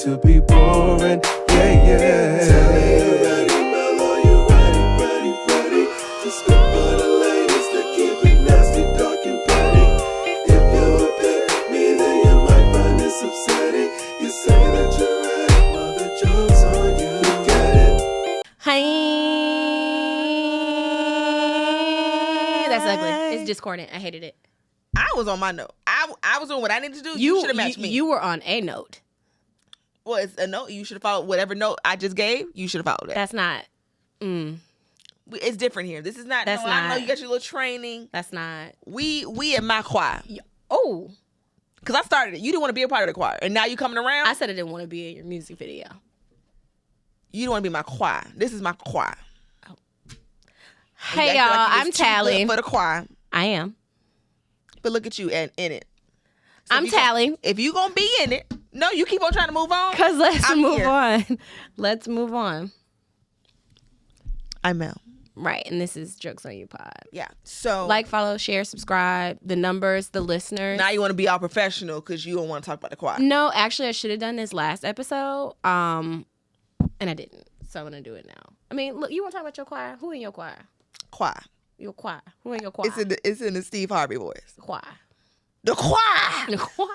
to be boring. Yeah, yeah. Tell me you ready, Mellow, you ready to spit for the ladies to keep it nasty, dark and petty. If you would pick me, then you might find this upsetting. You say that you're ready, well the joke's on you. Get it? Hi. That's ugly. It's discordant. I hated it. I was on my note. I was doing what I needed to do. You should have matched me. You were on a note. Well, it's a note. You should have followed whatever note I just gave. You should have followed it. That's not. It's different here. This is not. That's not. I know you got your little training. That's not. We in my choir. Oh. Because I started it. You didn't want to be a part of the choir. And now you coming around. I said I didn't want to be in your music video. You don't want to be my choir. This is my choir. Oh. Hey, y'all. I'm Talley. For the choir. I am. But look at you in it. So I'm Talley. If you going to be in it. No, you keep on trying to move on. Because let's move on. Let's move on. I'm Mel. Right. And this is Jokes on You Pod. Yeah. So. Like, follow, share, subscribe. The numbers, the listeners. Now you want to be all professional because you don't want to talk about the choir. No, actually, I should have done this last episode. And I didn't. So I'm going to do it now. I mean, look, you want to talk about your choir? Who in your choir? Choir. Your choir. Who in your choir? It's in the Steve Harvey voice. Choir. The choir. The choir.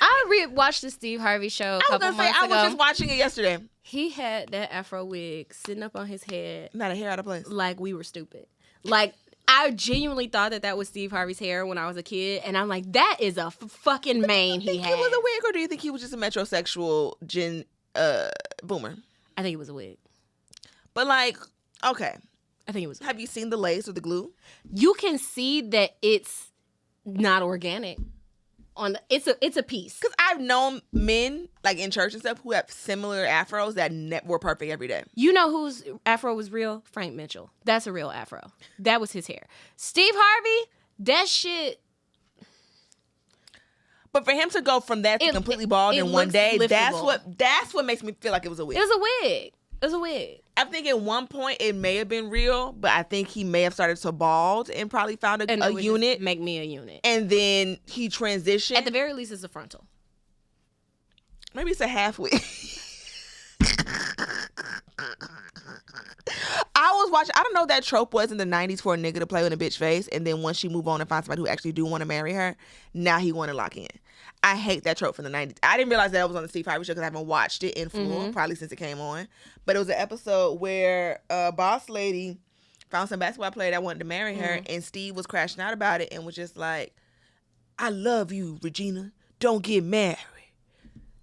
I rewatched the Steve Harvey show a couple months ago. I was just watching it yesterday. He had that afro wig sitting up on his head. Not a hair out of place. Like we were stupid. Like, I genuinely thought that was Steve Harvey's hair when I was a kid. And I'm like, that is a fucking mane he had. Do you think it was a wig or do you think he was just a metrosexual boomer? I think it was a wig. But like, okay. I think it was a wig. Have you seen the lace or the glue? You can see that it's not organic. It's a piece. Because I've known men like in church and stuff who have similar afros that were perfect every day. You know whose afro was real? Frank Mitchell. That's a real afro. That was his hair. Steve Harvey, that shit. But for him to go from that to completely bald in one day, liftable. that's what makes me feel like it was a wig. It was a wig. It was a wig. I think at one point it may have been real, but I think he may have started to bald and probably found a unit. Make me a unit. And then he transitioned. At the very least, it's a frontal. Maybe it's a half wig. I was watching, I don't know what that trope was in the 90s for a nigga to play with a bitch face, and then once she move on and find somebody who actually do want to marry her, now he want to lock in. I hate that trope from the 90s. I didn't realize that it was on the Steve Harvey show because I haven't watched it in full, probably since it came on. But it was an episode where a boss lady found some basketball player that wanted to marry her, and Steve was crashing out about it and was just like, I love you, Regina. Don't get married.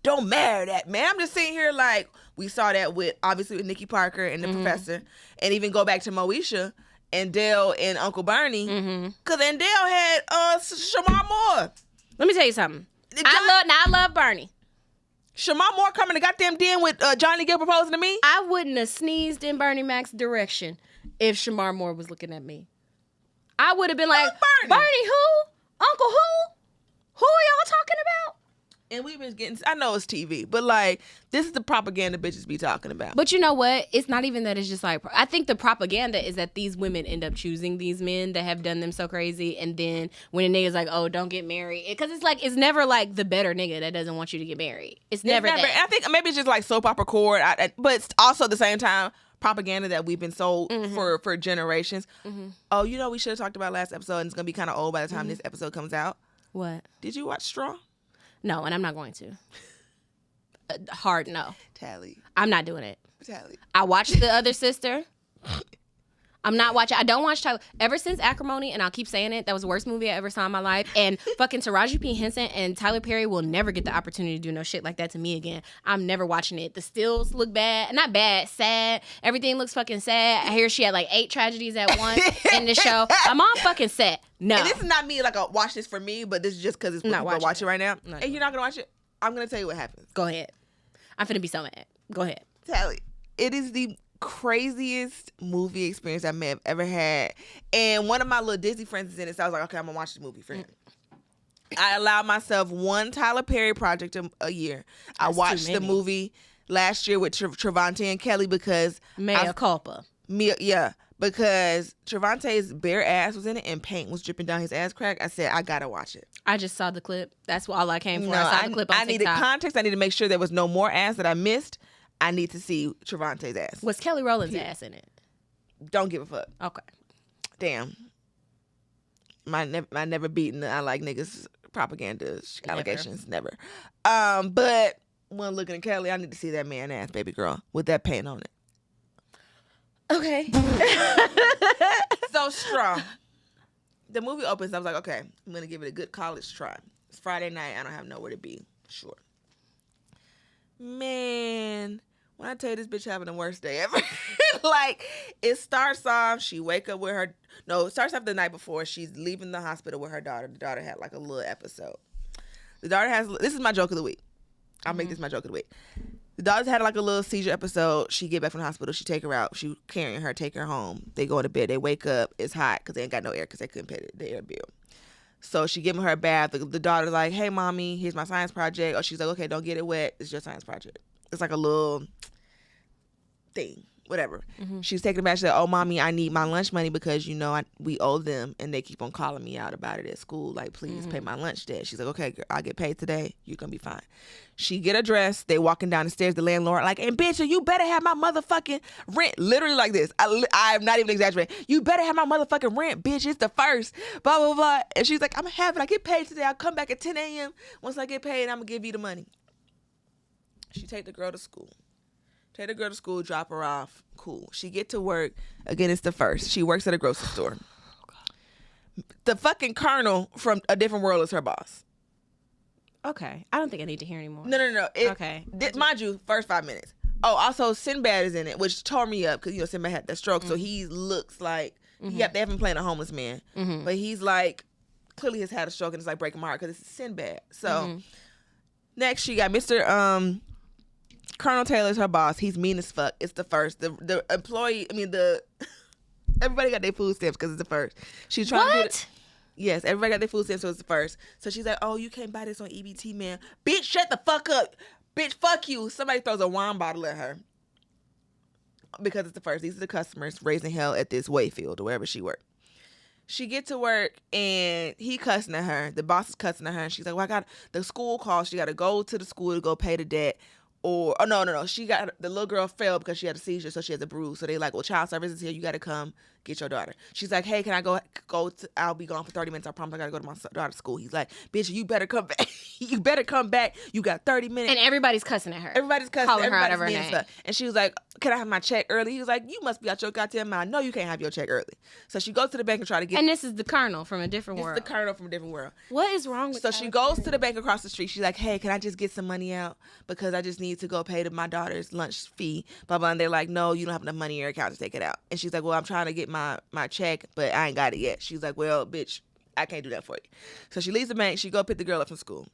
Don't marry that man. I'm just sitting here like, we saw that obviously with Nikki Parker and the professor, and even go back to Moesha and Dale and Uncle Bernie, because then Dale had Shamar Moore. Let me tell you something. I love Bernie. Shamar Moore coming to goddamn den with Johnny Gill proposing to me. I wouldn't have sneezed in Bernie Mac's direction if Shamar Moore was looking at me. I would have been like, Bernie who? Uncle who? Who are y'all talking about? And we've been getting, I know it's TV, but like, this is the propaganda bitches be talking about. But you know what? It's not even that. It's just like, I think the propaganda is that these women end up choosing these men that have done them so crazy. And then when a nigga's like, oh, don't get married. Because it's like, it's never like the better nigga that doesn't want you to get married. It's never that. I think maybe it's just like soap opera core, but it's also at the same time, propaganda that we've been sold for generations. Oh, you know, we should have talked about last episode, and it's going to be kind of old by the time this episode comes out. What? Did you watch Straw? No, and I'm not going to. Hard no. Talley. I'm not doing it. Talley. I watched The Other Sister. I'm not watching. I don't watch Tyler. Ever since Acrimony, and I'll keep saying it, that was the worst movie I ever saw in my life. And fucking Taraji P. Henson and Tyler Perry will never get the opportunity to do no shit like that to me again. I'm never watching it. The stills look bad. Not bad, sad. Everything looks fucking sad. I hear she had like 8 tragedies at once in the show. I'm on fucking set. No. And this is not me like a watch this for me, but this is just because it's people watch it right now. And you're not going to watch it? I'm going to tell you what happens. Go ahead. I'm finna be so mad. Go ahead. Talley. It is the craziest movie experience I may have ever had. And one of my little Disney friends is in it, so I was like, okay, I'm going to watch the movie for him. I allowed myself one Tyler Perry project a year. I watched the movie last year with Trevante and Kelly because... Mea culpa. Yeah. because Trevante's bare ass was in it and paint was dripping down his ass crack. I said, I gotta watch it. I just saw the clip. That's all I came for. No, I saw the clip on I needed TikTok. context. I need to make sure there was no more ass that I missed. I need to see Trevante's ass. Was Kelly Rowland's ass in it? Don't give a fuck. Okay. Damn. My never beaten I like niggas propaganda allegations. Never. But when looking at Kelly, I need to see that man ass, baby girl, with that paint on it. Okay. So strong. The movie opens. I was like, okay, I'm gonna give it a good college try. It's Friday night. I don't have nowhere to be. Sure. Man, when I tell you this bitch having the worst day ever, like it starts off. She wake up with her. No, it starts off the night before. She's leaving the hospital with her daughter. The daughter had like a little episode. The daughter has. This is my joke of the week. I'll make this my joke of the week. The daughter's had like a little seizure episode. She get back from the hospital. She take her out. She carrying her, take her home. They go to bed. They wake up. It's hot because they ain't got no air because they couldn't pay the air bill. So she giving her a bath. The daughter's like, hey, mommy, here's my science project. Or she's like, okay, don't get it wet. It's your science project. It's like a little thing. Whatever. She's taking a bath. She's like, oh, mommy, I need my lunch money because, you know, we owe them. And they keep on calling me out about it at school. Like, please pay my lunch debt. She's like, okay, girl, I'll get paid today. You're going to be fine. She get her dress. They walking down the stairs. The landlord like, and bitch, you better have my motherfucking rent. Literally like this. I'm not even exaggerating. You better have my motherfucking rent, bitch. It's the first. Blah, blah, blah. And she's like, I'm going to have it. I get paid today. I'll come back at 10 a.m. Once I get paid, I'm going to give you the money. She take the girl to school. Take the girl to school, drop her off. Cool. She get to work. Again, it's the first. She works at a grocery store. The fucking colonel from A Different World is her boss. Okay. I don't think I need to hear anymore. No. Okay. Mind you, first 5 minutes. Oh, also, Sinbad is in it, which tore me up because, you know, Sinbad had that stroke. So he looks like, they have him playing a homeless man. But he's like, clearly has had a stroke and it's like breaking my heart because it's Sinbad. So next, she got Mr. Colonel Taylor's her boss. He's mean as fuck. It's the first. The employee, everybody got their food stamps because it's the first. She's trying to do it. Yes, everybody got their food stamps, so it's the first. So she's like, oh, you can't buy this on EBT, man. Bitch, shut the fuck up. Bitch, fuck you. Somebody throws a wine bottle at her because it's the first. These are the customers raising hell at this Wayfield or wherever she worked. She get to work and he cussing at her. The boss is cussing at her. And she's like, well, I got the school call. She got to go to the school to go pay the debt. No. She got the little girl fell because she had a seizure, so she has a bruise. So they like, well, child services is here. You got to come get your daughter. She's like, hey, can I go? I'll be gone for 30 minutes. I promise I got to go to my daughter's school. He's like, bitch, you better come back. You better come back. You got 30 minutes. And everybody's cussing at her. Everybody's cussing. Calling her out of her Everybody's name. stuff. And she was like, can I have my check early? He was like, you must be out your goddamn mind. No, you can't have your check early. So she goes to the bank and try to get. And this is the colonel from A Different World. This is the colonel from A Different World. What is wrong with So she goes to the bank across the street. She's like, hey, can I just get some money out? Because I just need to go pay my daughter's lunch fee. Blah, blah. And they're like, no, you don't have enough money in your account to take it out. And she's like, well, I'm trying to get my check, but I ain't got it yet. She's like, well, bitch, I can't do that for you. So she leaves the bank. She go pick the girl up from school.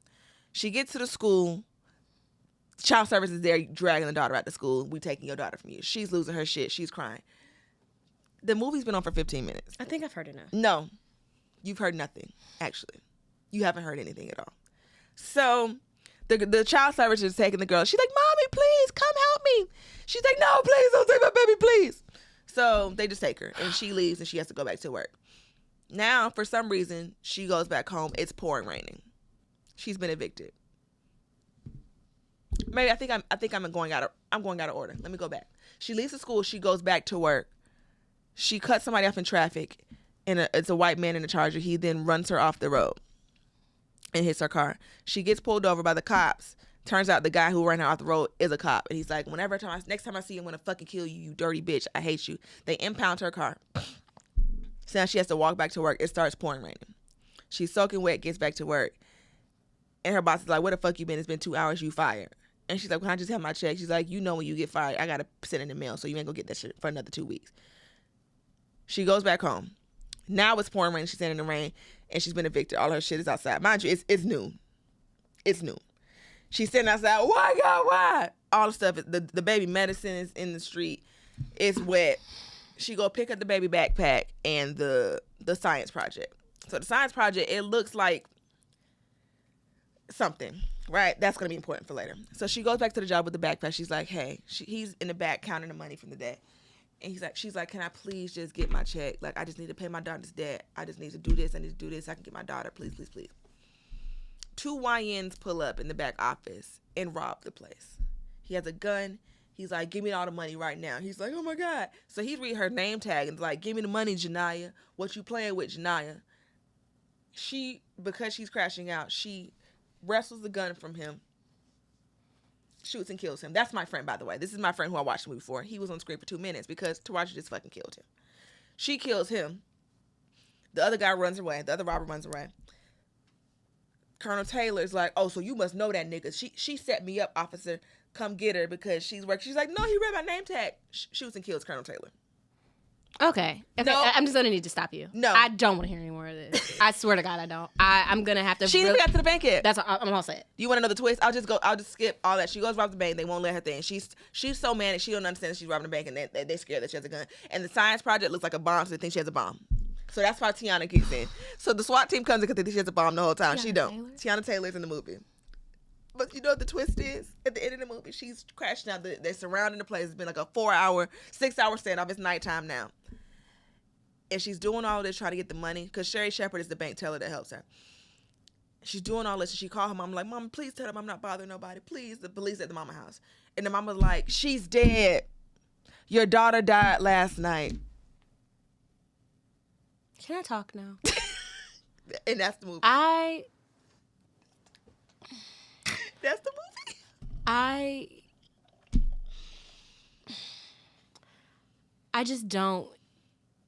She gets to the school. Child services there dragging the daughter out to school. We taking your daughter from you. She's losing her shit. She's crying. The movie's been on for 15 minutes. I think I've heard enough. No, you've heard nothing, actually. You haven't heard anything at all. So the child services is taking the girl. She's like, mommy, please, come help me. She's like, no, please, don't take my baby, please. So they just take her, and she leaves, and she has to go back to work. Now, for some reason, she goes back home. It's pouring raining. She's been evicted. Maybe I think I'm going out of order. Let me go back. She leaves the school. She goes back to work. She cuts somebody off in traffic, and it's a white man in a Charger. He then runs her off the road and hits her car. She gets pulled over by the cops. Turns out the guy who ran her off the road is a cop, and he's like, next time I see you, I'm gonna fucking kill you, you dirty bitch. I hate you. They impound her car. So now she has to walk back to work. It starts pouring raining. She's soaking wet, gets back to work. And her boss is like, where the fuck you been? It's been 2 hours, you fired. And she's like, can I just have my check? She's like, you know when you get fired, I got to send it in the mail, so you ain't going to get that shit for another 2 weeks. She goes back home. Now it's pouring rain. She's standing in the rain, and she's been evicted. All her shit is outside. Mind you, it's noon. It's noon. She's sitting outside. Why, God, why? All the stuff. The baby medicine is in the street. It's wet. She go pick up the baby backpack and the science project. So the science project, it looks like something, right? That's going to be important for later. So she goes back to the job with the backpack. She's like, hey, he's in the back counting the money from the day. And she's like, can I please just get my check? Like, I just need to pay my daughter's debt. I just need to do this. I need to do this. I can get my daughter. Please, please, please. 2 YNs pull up in the back office and rob the place. He has a gun. He's like, give me all the money right now. He's like, oh my God. So he read her name tag and like, give me the money, Janiyah. What you playing with, Janiyah? Because she's crashing out, she wrestles the gun from him, shoots and kills him. That's my friend, by the way. This is my friend who I watched the movie for. He was on screen for 2 minutes because Taraji just fucking killed him. She kills him. The other guy runs away. The other robber runs away. Colonel Taylor's like, oh, so you must know that nigga. She set me up, officer. Come get her because she's working. She's like, no, he read my name tag. Shoots and kills Colonel Taylor. Okay. No. I'm just going to need to stop you. No. I don't want to hear any more of this. I swear to God, I don't. I'm going to have to. She even got to the bank yet. That's what I'm all set. You want to know the twist? I'll just skip all that. She goes rob the bank. They won't let her in. She's so mad that she don't understand that she's robbing the bank, and they scared that she has a gun. And the science project looks like a bomb, so they think she has a bomb. So that's why Tiana kicks in. So the SWAT team comes in because they think she has a bomb the whole time. She don't. Tiana Taylor's in the movie. But you know what the twist is? At the end of the movie, she's crashing out. They're surrounding the place. It's been like a 4-hour, 6-hour standoff. It's nighttime now. And she's doing all this trying to get the money because Sherry Shepherd is the bank teller that helps her. She's doing all this and she called her mom like, Mama, please tell them I'm not bothering nobody. Please. The police at the mama house. And the mama's like, she's dead. Your daughter died last night. Can I talk now? And that's the movie. That's the movie. I just don't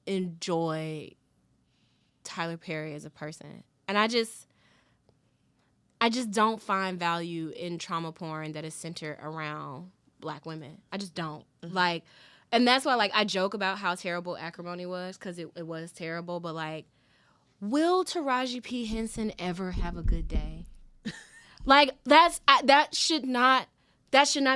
enjoy Tyler Perry as a person. And I just don't find value in trauma porn that is centered around Black women. I just don't. Mm-hmm. Like, and that's why, like, I joke about how terrible Acrimony was, because it was terrible, but, like, will Taraji P. Henson ever have a good day? Like, that should not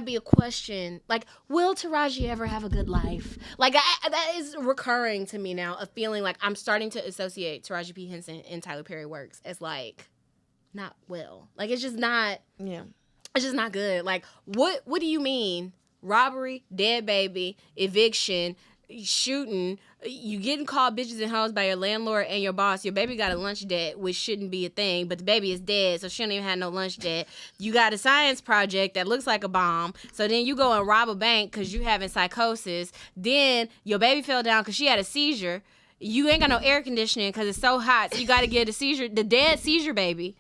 be a question. Like, will Taraji ever have a good life? Like, that is recurring to me now, a feeling like I'm starting to associate Taraji P. Henson in Tyler Perry works as, like, not well. Like, it's just not. Yeah. It's just not good. Like, what do you mean? Robbery, dead baby, eviction, shooting, you getting called bitches and hoes by your landlord and your boss. Your baby got a lunch debt, which shouldn't be a thing, but the baby is dead, so she don't even have no lunch debt. You got a science project that looks like a bomb, so then you go and rob a bank because you having psychosis. Then your baby fell down because she had a seizure. You ain't got no air conditioning because it's so hot, so you got to get the dead seizure baby.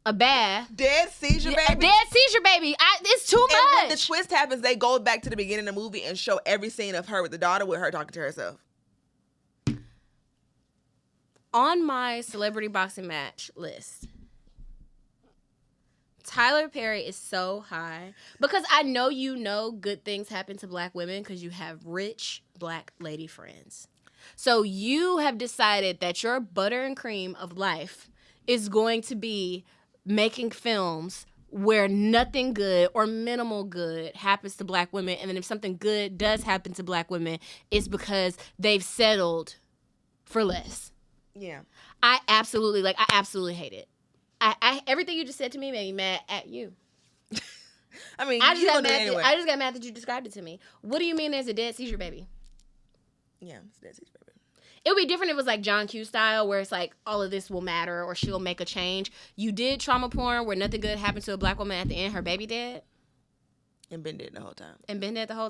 A bath. Dead seizure baby? A dead seizure baby. It's too much. And when the twist happens, they go back to the beginning of the movie and show every scene of her with the daughter with her talking to herself. On my celebrity boxing match list, Tyler Perry is so high because I know you know good things happen to Black women because you have rich Black lady friends. So you have decided that your butter and cream of life is going to be making films where nothing good or minimal good happens to Black women, and then if something good does happen to Black women, it's because they've settled for less. Yeah. I absolutely hate it. I everything you just said to me made me mad at you. I mean, I just got mad that you described it to me. What do you mean there's a dead seizure baby? Yeah, it's a dead seizure baby. It would be different if it was like John Q style, where it's like all of this will matter or she'll make a change. You did trauma porn where nothing good happened to a Black woman at the end, her baby dead. And been dead the whole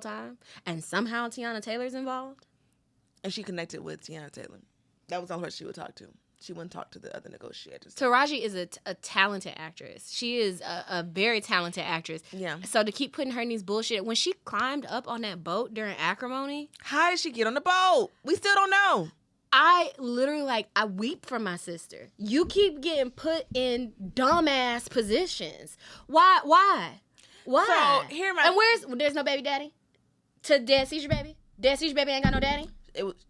time. And somehow Tiana Taylor's involved. And she connected with Tiana Taylor. That was all her she would talk to. She wouldn't talk to the other negotiators. Taraji is a talented actress. She is a very talented actress. Yeah. So to keep putting her in these bullshit, when she climbed up on that boat during Acrimony. How did she get on the boat? We still don't know. I literally, I weep for my sister. You keep getting put in dumbass positions. Why? So, And there's no baby daddy? To dead seizure baby? Dead seizure baby ain't got no daddy?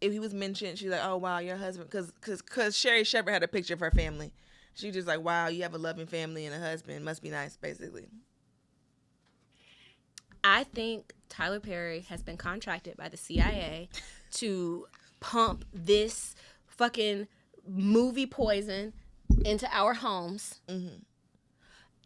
If he was mentioned, she's like, oh, wow, your husband. Because Sherry Shepherd had a picture of her family. She just like, wow, you have a loving family and a husband. Must be nice, basically. I think Tyler Perry has been contracted by the CIA to pump this fucking movie poison into our homes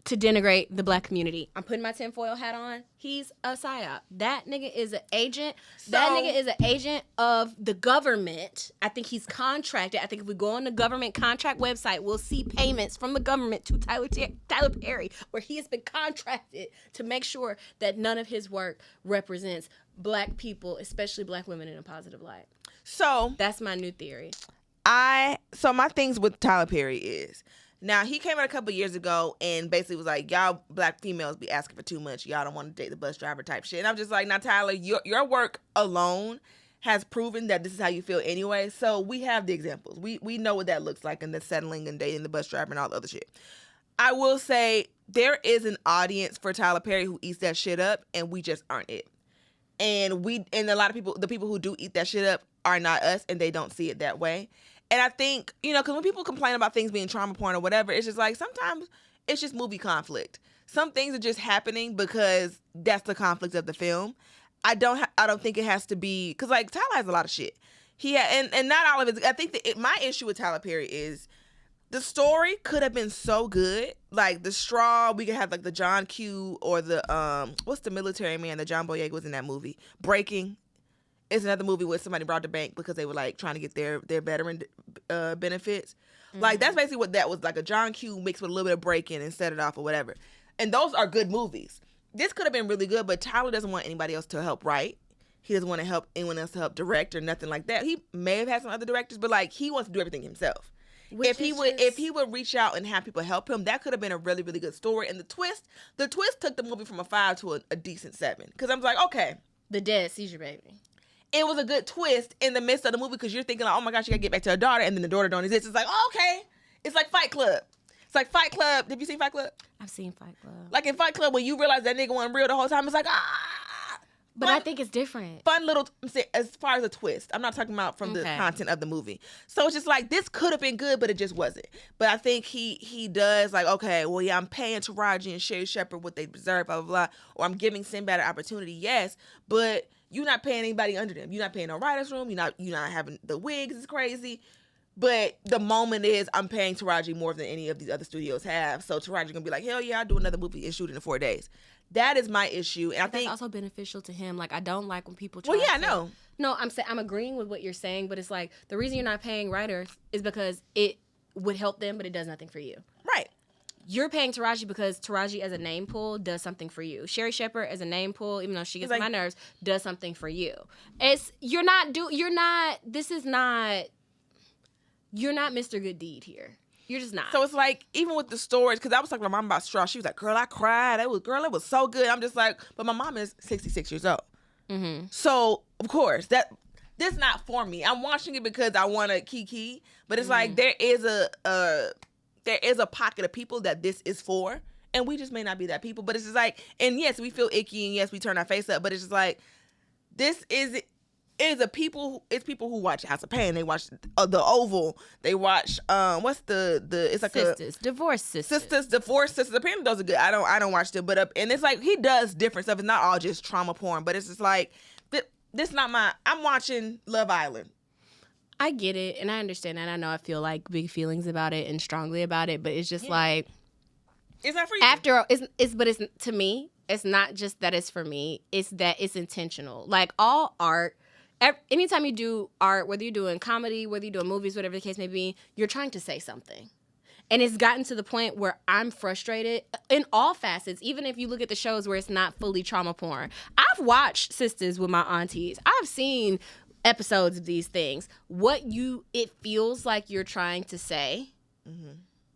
to denigrate the black community. I'm putting my tinfoil hat on. He's a psyop. That nigga is an agent. That nigga is an agent of the government. I think he's contracted. I think if we go on the government contract website, we'll see payments from the government to Tyler Perry, where he has been contracted to make sure that none of his work represents black people, especially black women, in a positive light. So that's my new theory. So my things with Tyler Perry is, now he came out a couple years ago and basically was like, y'all black females be asking for too much. Y'all don't want to date the bus driver type shit. And I'm just like, now Tyler, your work alone has proven that this is how you feel anyway. So we have the examples. We know what that looks like, and the settling and dating the bus driver and all the other shit. I will say there is an audience for Tyler Perry who eats that shit up, and we just aren't it. And a lot of people, the people who do eat that shit up are not us, and they don't see it that way. And I think, because when people complain about things being trauma porn or whatever, it's just like sometimes it's just movie conflict. Some things are just happening because that's the conflict of the film. I don't think it has to be, because like Tyler has a lot of shit. And not all of it. I think my issue with Tyler Perry is the story could have been so good. Like the Straw, we could have like the John Q or the what's the military man that John Boyega was in that movie? Breaking. It's another movie where somebody robbed the bank because they were like trying to get their veteran benefits. Mm-hmm. Like that's basically what that was, like a John Q mixed with a little bit of Breaking and Set It Off or whatever. And those are good movies. This could have been really good, but Tyler doesn't want anybody else to help write. He doesn't want to help anyone else to help direct or nothing like that. He may have had some other directors, but like he wants to do everything himself. If he would reach out and have people help him, that could have been a really, really good story. And the twist took the movie from a 5 to a decent 7. Because I'm like, okay. The dead seizure baby. It was a good twist in the midst of the movie because you're thinking like, oh my gosh, you gotta get back to her daughter, and then the daughter don't exist. It's like, oh, okay. It's like Fight Club. It's like Fight Club. Have you seen Fight Club? I've seen Fight Club. Like in Fight Club, when you realize that nigga wasn't real the whole time, it's like, But I think it's different. Fun little, as far as a twist. I'm not talking about from the content of the movie. So it's just like, this could have been good, but it just wasn't. But I think he does like, okay, well, yeah, I'm paying Taraji and Sherry Shepherd what they deserve, blah, blah, blah. Or I'm giving Sinbad an opportunity, yes. But you're not paying anybody under them. You're not paying no writer's room. You're not having the wigs. It's crazy. But the moment is, I'm paying Taraji more than any of these other studios have. So Taraji's going to be like, hell yeah, I'll do another movie and shoot it in 4 days. That is my issue. And I think that's also beneficial to him. Like, I don't like when people try I know. No, I'm agreeing with what you're saying, but it's like, the reason you're not paying writers is because it would help them, but it does nothing for you. Right. You're paying Taraji because Taraji as a name pull does something for you. Sherry Shepherd as a name pull, even though she gets on my nerves, does something for you. You're not Mr. Good Deed here. You're just not. So it's like, even with the stories, because I was talking to my mom about Straw. She was like, girl, I cried. It was so good. I'm just like, but my mom is 66 years old. Mm-hmm. So, of course, this is not for me. I'm watching it because I want to kiki, but it's like, there is a pocket of people that this is for, and we just may not be that people. But it's just like, and yes, we feel icky, and yes, we turn our face up, but it's just like, it's people who watch House of Pain. They watch The Oval. They watch what's it's like Sisters, Divorce Sisters. Divorce Sisters. Apparently those are good. I don't watch them, but and it's like he does different stuff. It's not all just trauma porn, but it's just like this not my. I'm watching Love Island. I get it, and I understand that. I know I feel like big feelings about it and strongly about it, but it's just like it's not for you. After it's to me. It's not just that it's for me. It's that it's intentional. Like all art. Anytime you do art, whether you're doing comedy, whether you're doing movies, whatever the case may be, you're trying to say something. And it's gotten to the point where I'm frustrated in all facets, even if you look at the shows where it's not fully trauma porn. I've watched Sisters with my aunties. I've seen episodes of these things. It feels like you're trying to say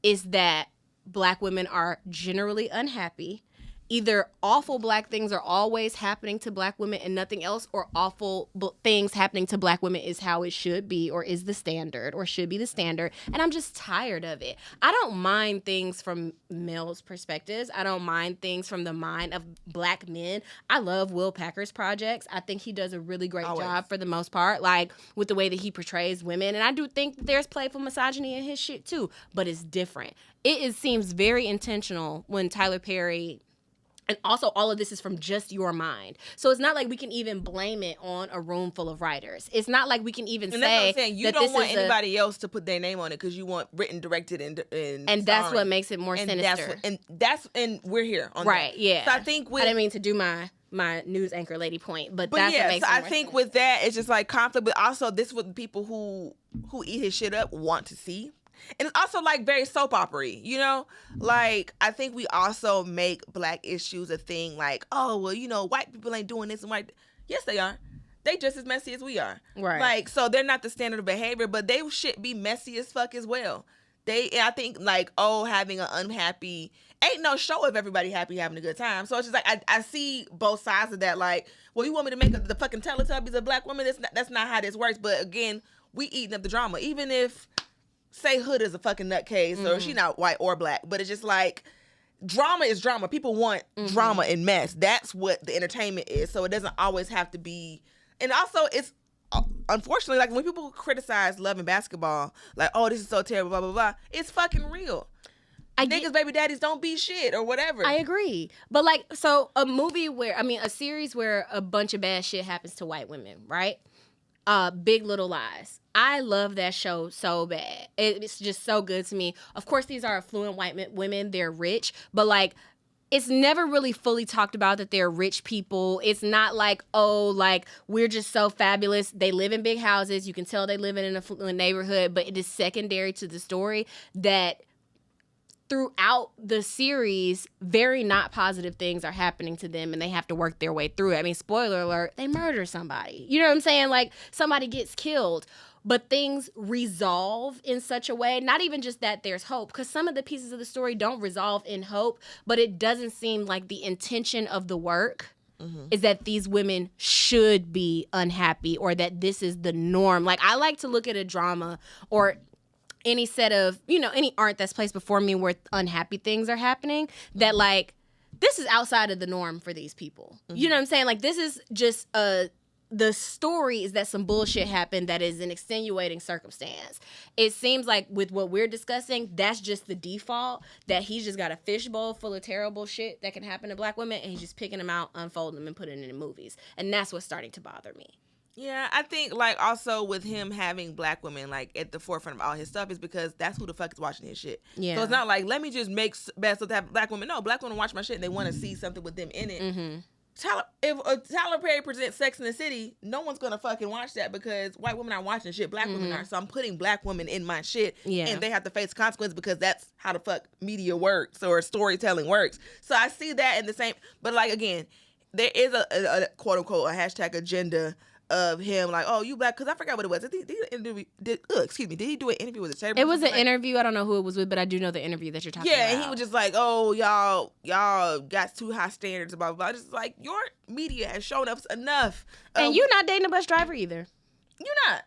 is that Black women are generally unhappy. Either awful Black things are always happening to Black women and nothing else, or awful things happening to Black women is how it should be, or is the standard, or should be the standard. And I'm just tired of it. I don't mind things from males' perspectives. I don't mind things from the mind of Black men. I love Will Packer's projects. I think he does a really great job for the most part, like with the way that he portrays women. And I do think that there's playful misogyny in his shit too, but it's different. It seems very intentional when Tyler Perry And also, all of this is from just your mind. So it's not like we can even blame it on a room full of writers. It's not like we can even and say that's what I'm saying. You that don't this want is anybody else to put their name on it because you want written, directed, and that's starring. what makes it more sinister. And we're here on right, that. yeah. So I think I didn't mean to do my news anchor lady point, but that's yeah, what makes so it I more think sinister. with that, it's just like conflict, but also this is what people who eat his shit up want to see. And it's also like very soap opera-y, you know? Like, I think we also make black issues a thing like, oh, well, you know, white people ain't doing this and white. Yes, they are. They just as messy as we are. Right. Like, so they're not the standard of behavior, but they should be messy as fuck as well. I think like, having an unhappy, ain't no show of everybody happy having a good time. So it's just like, I see both sides of that. Like, well, you want me to make the fucking Teletubbies a black woman? That's not how this works. But again, we eating up the drama. Even if, say Hood is a fucking nutcase or she not white or black, but it's just like drama is drama. People want drama and mess. That's what the entertainment is. So it doesn't always have to be. And also it's unfortunately like when people criticize Love and Basketball, like, oh, this is so terrible, blah, blah, blah. It's fucking real. Niggas, baby daddies don't be shit or whatever. I agree. But like, so a series where a bunch of bad shit happens to white women, right? Big Little Lies. I love that show so bad. It's just so good to me. Of course, these are affluent white women. They're rich, but like, it's never really fully talked about that they're rich people. It's not like, oh, like, we're just so fabulous. They live in big houses. You can tell they live in an affluent neighborhood, but it is secondary to the story that throughout the series, very not positive things are happening to them and they have to work their way through it. I mean, spoiler alert, they murder somebody. You know what I'm saying? Like, somebody gets killed. But things resolve in such a way, not even just that there's hope, because some of the pieces of the story don't resolve in hope, but it doesn't seem like the intention of the work is that these women should be unhappy or that this is the norm. Like, I like to look at a drama or any set of, any art that's placed before me where unhappy things are happening, that like, this is outside of the norm for these people. You know what I'm saying? Like, this is just the story is that some bullshit happened that is an extenuating circumstance. It seems like with what we're discussing, that's just the default, that he's just got a fishbowl full of terrible shit that can happen to black women, and he's just picking them out, unfolding them, and putting it in movies. And that's what's starting to bother me. Yeah, I think like also with him having black women like at the forefront of all his stuff is because that's who the fuck is watching his shit. Yeah. So it's not like, let me just make bad stuff to have black women. No, black women watch my shit and they want to see something with them in it. If Tyler Perry presents Sex in the City, no one's gonna fucking watch that because white women aren't watching shit. Black women are. So I'm putting black women in my shit, and they have to face consequences because that's how the fuck media works or storytelling works. So I see that in the same. But like again, there is a quote unquote a hashtag agenda of him like, oh, you black, because I forgot what it was. Did he do an interview with the Chamber? It was an interview. I don't know who it was with, but I do know the interview that you're talking about. Yeah, and he was just like, oh, y'all got too high standards, blah, blah, blah. Just like, your media has shown us enough. And you're not dating a bus driver either. You're not.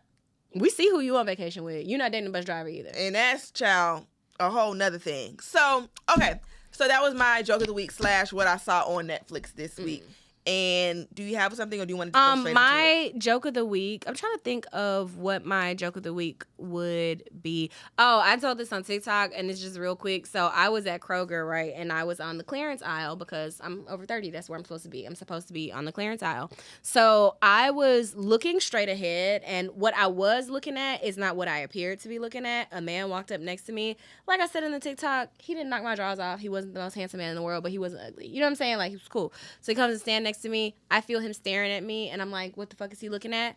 We see who you on vacation with. You're not dating a bus driver either. And that's, child, a whole nother thing. So, okay. So that was my joke of the week / what I saw on Netflix this week. And do you have something, or do you want to go straight my joke of the week? I'm trying to think of what my joke of the week would be. Oh, I told this on TikTok, and it's just real quick. So I was at Kroger, right, and I was on the clearance aisle because I'm over 30. That's where I'm supposed to be. I'm supposed to be on the clearance aisle. So I was looking straight ahead, and what I was looking at is not what I appeared to be looking at. A man walked up next to me. Like I said in the TikTok, he didn't knock my drawers off. He wasn't the most handsome man in the world, but he wasn't ugly. You know what I'm saying? Like, he was cool. So he comes and stands next to me. I feel him staring at me, and I'm like, what the fuck is he looking at?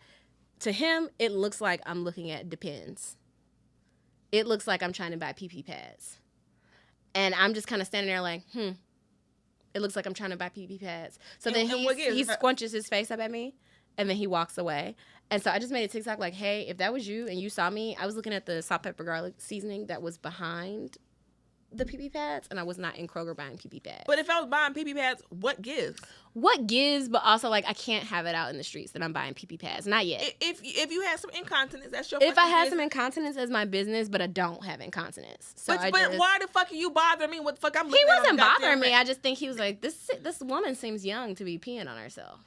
To him, it looks like I'm looking at Depends. It looks like I'm trying to buy pee-pee pads. And I'm just kind of standing there like, it looks like I'm trying to buy pee-pee pads. So then he squinches his face up at me, and then he walks away. And so I just made a TikTok like, hey, if that was you and you saw me, I was looking at the salt, pepper, garlic seasoning that was behind the pee-pee pads, and I was not in Kroger buying pee-pee pads. But if I was buying pee-pee pads, what gives? What gives, but also, like, I can't have it out in the streets that I'm buying pee-pee pads. Not yet. If you had some incontinence, that's your If I had business. some incontinence, as my business, but I don't have incontinence. So but why the fuck are you bothering me? What the fuck I'm looking He at wasn't bothering me. I just think he was like, this woman seems young to be peeing on herself.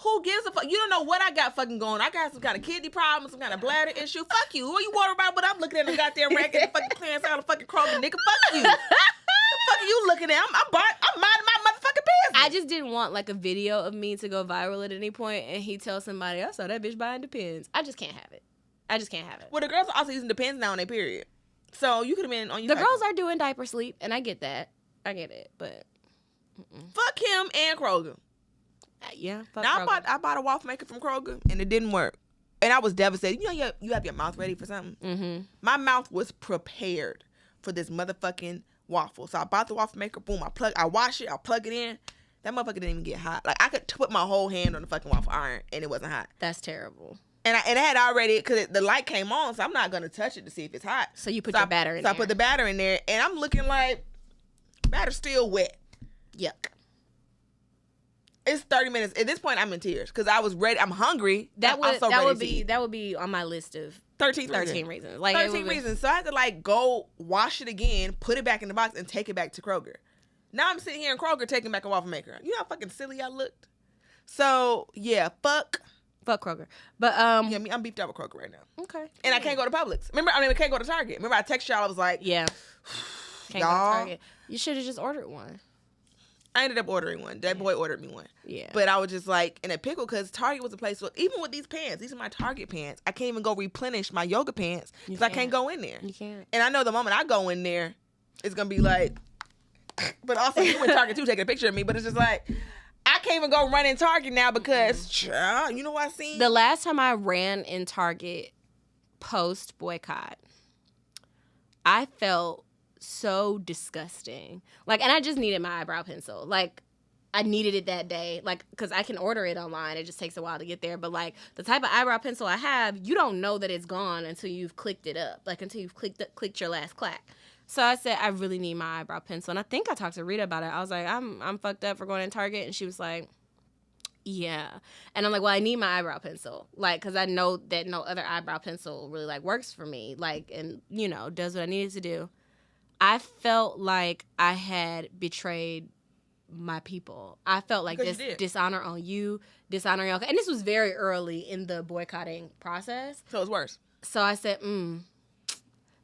Who gives a fuck? You don't know what I got fucking going. I got some kind of kidney problem, some kind of bladder issue. Fuck you. Who are you worried about what I'm looking at in the goddamn rack at the fucking clearance out of fucking Kroger, nigga? Fuck you. What the fuck are you looking at? I'm minding my motherfucking I just didn't want like a video of me to go viral at any point, and he tells somebody, I saw that bitch buying Depends. I just can't have it. Well, the girls are also using Depends now on their period. So you could have been on your The girls are doing diaper sleep, and I get that. I get it, but fuck him and Kroger. Yeah. Fuck Now Kroger. I bought a waffle maker from Kroger and it didn't work, and I was devastated. You know, you have your mouth ready for something. Mm-hmm. My mouth was prepared for this motherfucking waffle. So I bought the waffle maker. Boom. I wash it. I plug it in. That motherfucker didn't even get hot. Like I could put my whole hand on the fucking waffle iron and it wasn't hot. That's terrible. And it had already, because the light came on, so I'm not going to touch it to see if it's hot. So you put your batter in there. So I put the batter in there, and I'm looking like, batter's still wet. Yuck. It's 30 minutes. At this point, I'm in tears, because I was ready. I'm hungry. That I'm so ready would to eat. that would be on my list of 13 reasons. Like 13 reasons. So I had to, like, go wash it again, put it back in the box, and take it back to Kroger. Now I'm sitting here in Kroger taking back a waffle maker. You know how fucking silly I looked? So, yeah, fuck Kroger. But yeah, I'm beefed up with Kroger right now. okay. And I can't go to Publix. I can't go to Target. Remember, I texted y'all. I was like, Yeah. Can't go to y'all. Target. You should have just ordered one. I ended up ordering one. That boy ordered me one. Yeah. But I was just like in a pickle because Target was a place where, even with these pants, these are my Target pants. I can't even go replenish my yoga pants because I can't go in there. You can't. And I know the moment I go in there, it's going to be like, but also you went Target too taking a picture of me, but it's just like, I can't even go run in Target now because, child, you know what I seen? The last time I ran in Target post boycott, I felt so disgusting. Like, and I just needed my eyebrow pencil. Like, I needed it that day. Like, because I can order it online. It just takes a while to get there. But, like, the type of eyebrow pencil I have, you don't know that it's gone until you've clicked it up. Like, until you've clicked your last clack. So I said, I really need my eyebrow pencil. And I think I talked to Rita about it. I was like, I'm fucked up for going in Target. And she was like, yeah. And I'm like, well, I need my eyebrow pencil. Like, because I know that no other eyebrow pencil really, like, works for me. Like, and, you know, does what I needed to do. I felt like I had betrayed my people. I felt like this dishonor on you, dishonor y'all. And this was very early in the boycotting process. So it's worse. So I said,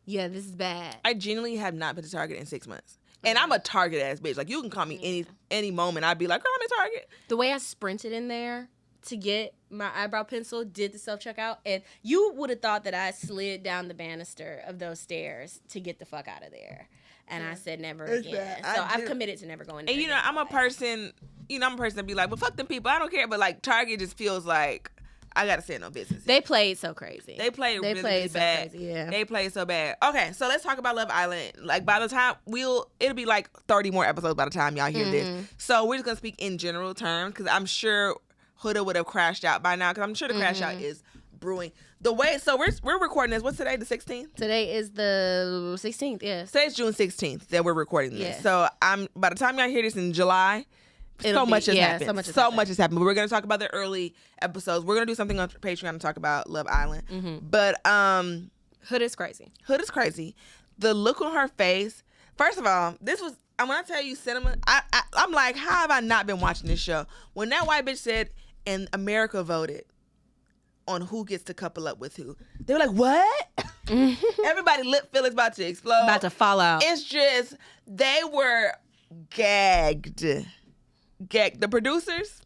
yeah, this is bad. I genuinely have not been to Target in 6 months. And I'm a Target ass bitch. Like, you can call me any moment. I'd be like, girl, I'm in Target. The way I sprinted in there to get my eyebrow pencil, did the self-checkout, and you would have thought that I slid down the banister of those stairs to get the fuck out of there. And I said never again. So I've committed to never going there. And, you know, I'm a person that be like, well, fuck them people. I don't care. But, like, Target just feels like I got to say no business. They played so crazy. They played really so bad. crazy, yeah. They played so bad. Okay, so let's talk about Love Island. Like, by the time it'll be like 30 more episodes by the time y'all hear this. So we're just going to speak in general terms because I'm sure Huda would have crashed out by now because I'm sure the crash out is brewing. So we're recording this. What's today, the 16th? Today is the 16th, yes. Today's June 16th that we're recording this. Yes. So by the time y'all hear this in July, so much has happened. So much has happened. But we're going to talk about the early episodes. We're going to do something on Patreon to talk about Love Island. But Huda's crazy. Huda's crazy. The look on her face. First of all, I'm going to tell you, cinema. I'm like, how have I not been watching this show? When that white bitch said, and America voted on who gets to couple up with who, they were like, what? Everybody lip feel is about to explode. About to fall out. It's just, they were gagged. The producers.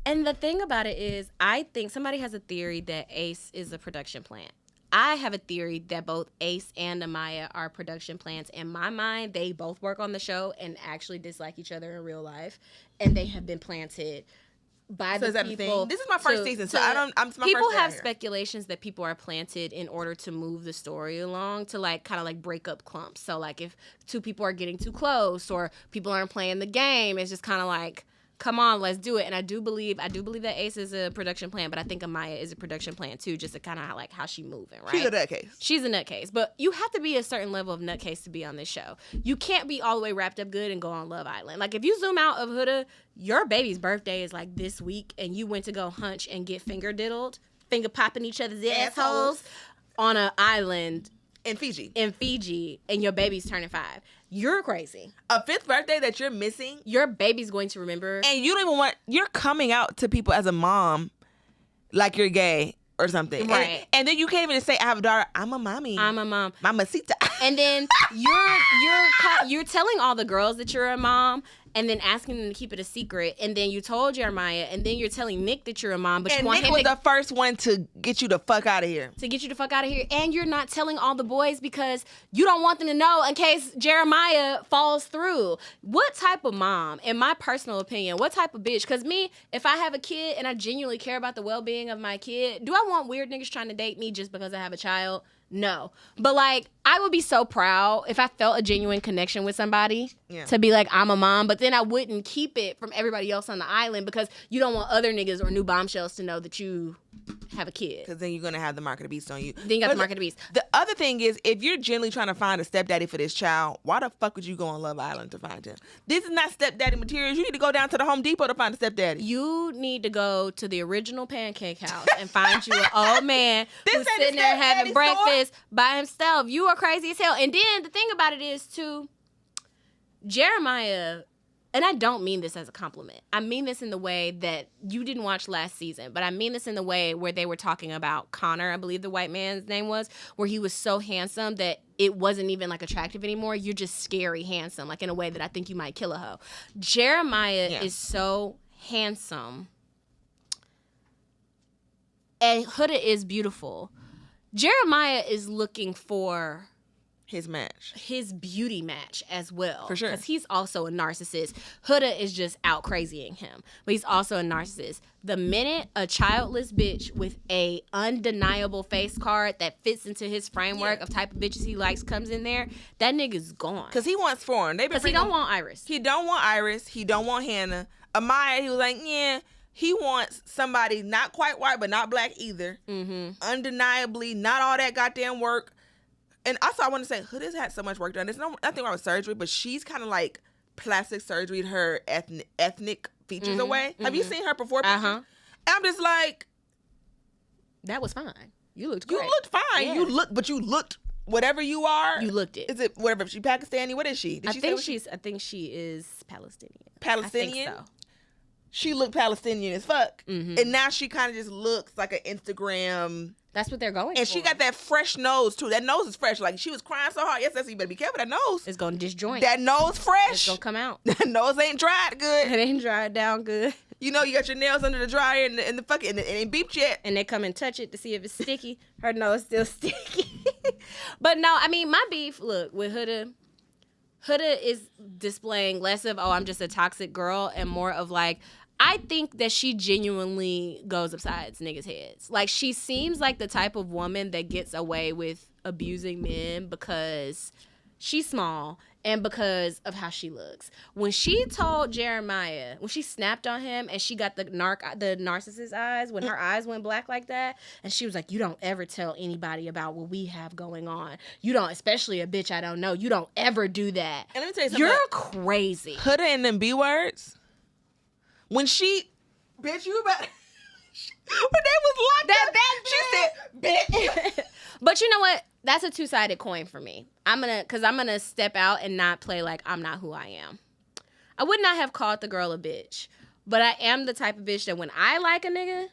And the thing about it is, I think somebody has a theory that Ace is a production plant. I have a theory that both Ace and Amaya are production plants. In my mind, they both work on the show and actually dislike each other in real life. And they have been planted by the people. This is my first season, so people have speculations that people are planted in order to move the story along, to like kind of like break up clumps. So like if two people are getting too close or people aren't playing the game, it's just kind of like, come on, let's do it. And I do believe that Ace is a production plant, but I think Amaya is a production plant too, just to kind of like how she moving, right? She's a nutcase. She's a nutcase. But you have to be a certain level of nutcase to be on this show. You can't be all the way wrapped up good and go on Love Island. Like if you zoom out of Huda, your baby's birthday is like this week and you went to go hunch and get finger popping each other's assholes on an island in Fiji, and your baby's turning 5. You're crazy. A 5th birthday that you're missing. Your baby's going to remember. And you don't even you're coming out to people as a mom like you're gay or something. Right. And then you can't even say, I have a daughter. I'm a mommy. I'm a mom. Mamacita. And then you're telling all the girls that you're a mom, and then asking them to keep it a secret, and then you told Jeremiah, and then you're telling Nick that you're a mom, but And you want Nick him was the first one to get you the fuck out of here. to get you the fuck out of here, and you're not telling all the boys because you don't want them to know in case Jeremiah falls through. What type of mom, in my personal opinion, what type of bitch? Because me, if I have a kid and I genuinely care about the well-being of my kid, do I want weird niggas trying to date me just because I have a child? No. But like, I would be so proud if I felt a genuine connection with somebody to be like, I'm a mom, but then I wouldn't keep it from everybody else on the island because you don't want other niggas or new bombshells to know that you have a kid. Because then you're going to have the mark of the beast on you. Then you got the mark of the beast. The other thing is, if you're genuinely trying to find a stepdaddy for this child, why the fuck would you go on Love Island to find him? This is not stepdaddy materials. You need to go down to the Home Depot to find a stepdaddy. You need to go to the original Pancake House and find you an old man who's ain't sitting a there having stepdaddy store. breakfast by himself. You are crazy as hell. And then the thing about it is, too, Jeremiah, and I don't mean this as a compliment. I mean this in the way that you didn't watch last season, but I mean this in the way where they were talking about Connor, I believe the white man's name was, where he was so handsome that it wasn't even like attractive anymore. You're just scary handsome, like in a way that I think you might kill a hoe. Jeremiah is so handsome. And Huda is beautiful. Jeremiah is looking for His match. his beauty match as well. For sure. Because he's also a narcissist. Huda is just out crazying him. But he's also a narcissist. The minute a childless bitch with a undeniable face card that fits into his framework of type of bitches he likes comes in there, that nigga's gone. Because he wants foreign. Because he don't want Iris. He don't want Iris. He don't want Hannah. Amaya, he was like, yeah. He wants somebody not quite white, but not black either. Mm-hmm. Undeniably, not all that goddamn work. And also, I want to say, Huda's had so much work done. There's nothing wrong with surgery, but she's kind of like plastic surgery her ethnic features away. Have you seen her before? And I'm just like, that was fine. You looked great. you looked fine. Yeah. But you looked whatever you are. You looked it. Is it whatever? Is she Pakistani? What is she? I think she is Palestinian. Palestinian? I think so. She looked Palestinian as fuck. And now she kind of just looks like an Instagram. That's what they're going And for. she got that fresh nose, too. That nose is fresh. Like, she was crying so hard. Yes, you better be careful. That nose. It's going to disjoint. That nose fresh. It's going to come out. That nose ain't dried good. It ain't dried down good. You know, you got your nails under the dryer and the fucking, and it ain't beeped yet. And they come and touch it to see if it's sticky. Her nose still sticky. But no, I mean, my beef, look, with Huda is displaying less of, oh, I'm just a toxic girl, and more of like, I think that she genuinely goes upside niggas' heads. Like, she seems like the type of woman that gets away with abusing men because she's small and because of how she looks. When she told Jeremiah, when she snapped on him and she got the narcissist eyes, when her eyes went black like that, and she was like, you don't ever tell anybody about what we have going on. You don't, especially a bitch I don't know. You don't ever do that. And let me tell you something. You're crazy. Huda and them B words. When she, bitch, you about, when they was locked up, she said, bitch. But you know what? That's a two-sided coin for me. I'm gonna step out and not play like I'm not who I am. I would not have called the girl a bitch, but I am the type of bitch that when I like a nigga,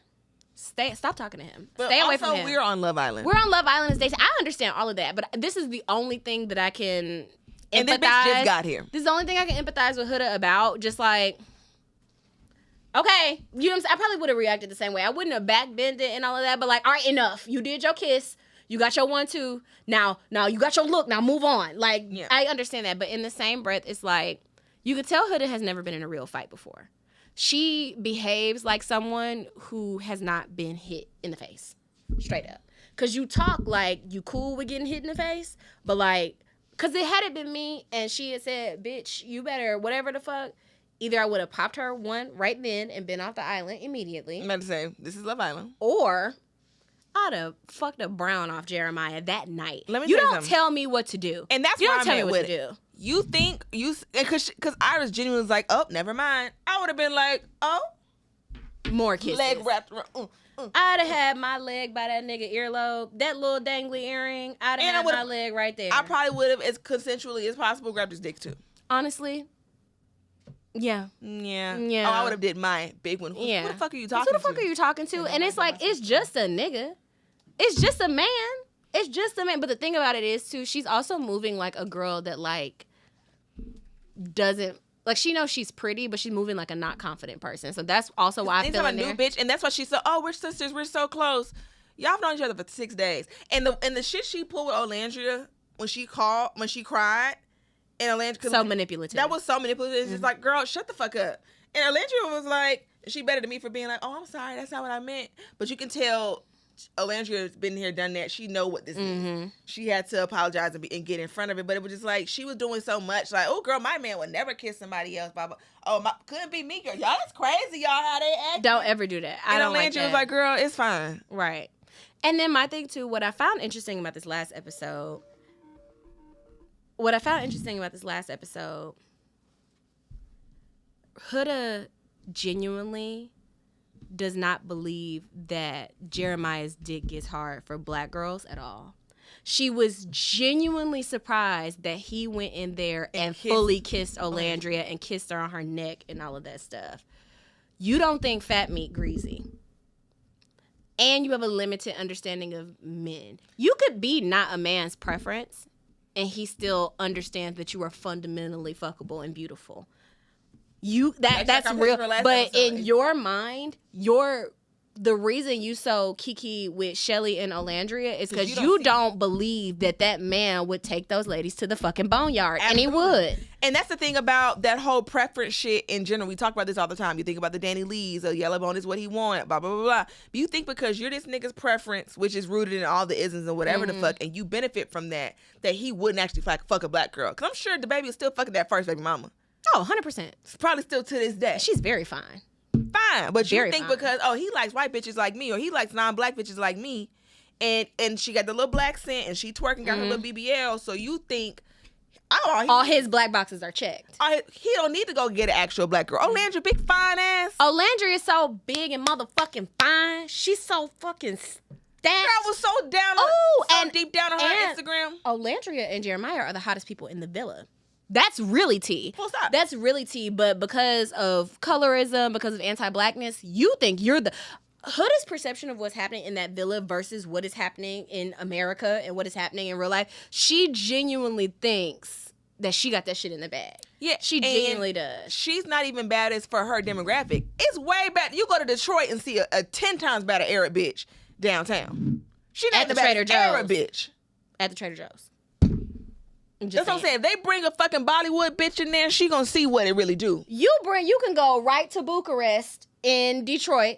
stop talking to him. But Stay away from also, him. we're on Love Island. We're on Love Island as days. I understand all of that, but this is the only thing that I can empathize. And this bitch just got here. This is the only thing I can empathize with Huda about. Just like, okay, you know what I'm saying? I probably would have reacted the same way. I wouldn't have backbended and all of that, but like, all right, enough. You did your kiss. You got your 1-2. Now you got your look. Now move on. Like, I understand that. But in the same breath, it's like, you could tell Huda has never been in a real fight before. She behaves like someone who has not been hit in the face. Straight up. Because you talk like you cool with getting hit in the face, but like, because had it been me and she had said, bitch, you better whatever the fuck, either I would have popped her one right then and been off the island immediately. I'm about to say, this is Love Island. Or I'd have fucked a brown off Jeremiah that night. Let me you tell you don't something. tell me what to do. And that's you why don't I'm tell me at what with to it. do. You think, because Iris genuinely was like, oh, never mind. I would have been like, oh. More kisses. Leg wrapped around. I'd have had my leg by that nigga earlobe. That little dangly earring, I'd have had my leg right there. I probably would have, as consensually as possible, grabbed his dick too. Honestly, yeah. Yeah. Yeah. Oh, I would have did my big one. Yeah. Who the fuck are you talking to? Who the fuck are you talking to? And it's like, it's just a nigga. It's just a man. It's just a man. But the thing about it is, too, she's also moving like a girl that, like, doesn't, Like, she knows she's pretty, but she's moving like a not confident person. So that's also why I feel in there. New bitch, and that's why she's so, oh, we're sisters, we're so close. Y'all have known each other for 6 days. And the shit she pulled with Olandria when she cried, and Olandria... So manipulative. That was so manipulative. It's just like, girl, shut the fuck up. And Olandria was like, she better than me for being like, oh, I'm sorry, that's not what I meant. But you can tell Olandria's been here, done that. She know what this is. She had to apologize and get in front of it. But it was just like, she was doing so much. Like, oh, girl, my man would never kiss somebody else. Blah, blah. Oh, couldn't be me, girl. Y'all, that's crazy, y'all, how they act. Don't ever do that. I don't like that. Olandria was like, girl, it's fine. Right. And then my thing, too, what I found interesting about this last episode, Huda genuinely does not believe that Jeremiah's dick gets hard for black girls at all. She was genuinely surprised that he went in there and fully kissed Olandria and kissed her on her neck and all of that stuff. You don't think fat meat greasy. And you have a limited understanding of men. You could be not a man's preference, and he still understands that you are fundamentally fuckable and beautiful. That's real. But in your mind, the reason you so kiki with Shelly and Olandria is because you don't believe that man would take those ladies to the fucking boneyard. Absolutely. And he would. And that's the thing about that whole preference shit in general. We talk about this all the time. You think about the Danny Lees, a yellow bone is what he want, blah, blah, blah, blah. But you think because you're this nigga's preference, which is rooted in all the isms and whatever the fuck, and you benefit from that he wouldn't actually fuck a black girl. Because I'm sure the baby is still fucking that first baby mama. Oh, 100%. It's probably still to this day. She's very fine. Fine, but Very you think fine. because he likes white bitches like me, or he likes non-black bitches like me, and she got the little black scent and she twerking, got her little BBL, so you think all his black boxes are checked. He don't need to go get an actual black girl. Olandria, big fine ass. Olandria is so big and motherfucking fine. She's so fucking stacked. Girl was so down, deep down on her Instagram. Olandria and Jeremiah are the hottest people in the villa. That's really tea. Full stop. That's really tea. But because of colorism, because of anti-blackness, you think you're the... Huda's perception of what's happening in that villa versus what is happening in America and what is happening in real life, she genuinely thinks that she got that shit in the bag. Yeah. She genuinely does. She's not even bad as for her demographic. It's way better. You go to Detroit and see a 10 times better Arab bitch downtown. She not At the the Trader best Joe's. Arab bitch. At the Trader Joe's. That's what I'm saying. If they bring a fucking Bollywood bitch in there, she gonna see what it really do. You can go right to Bucharest in Detroit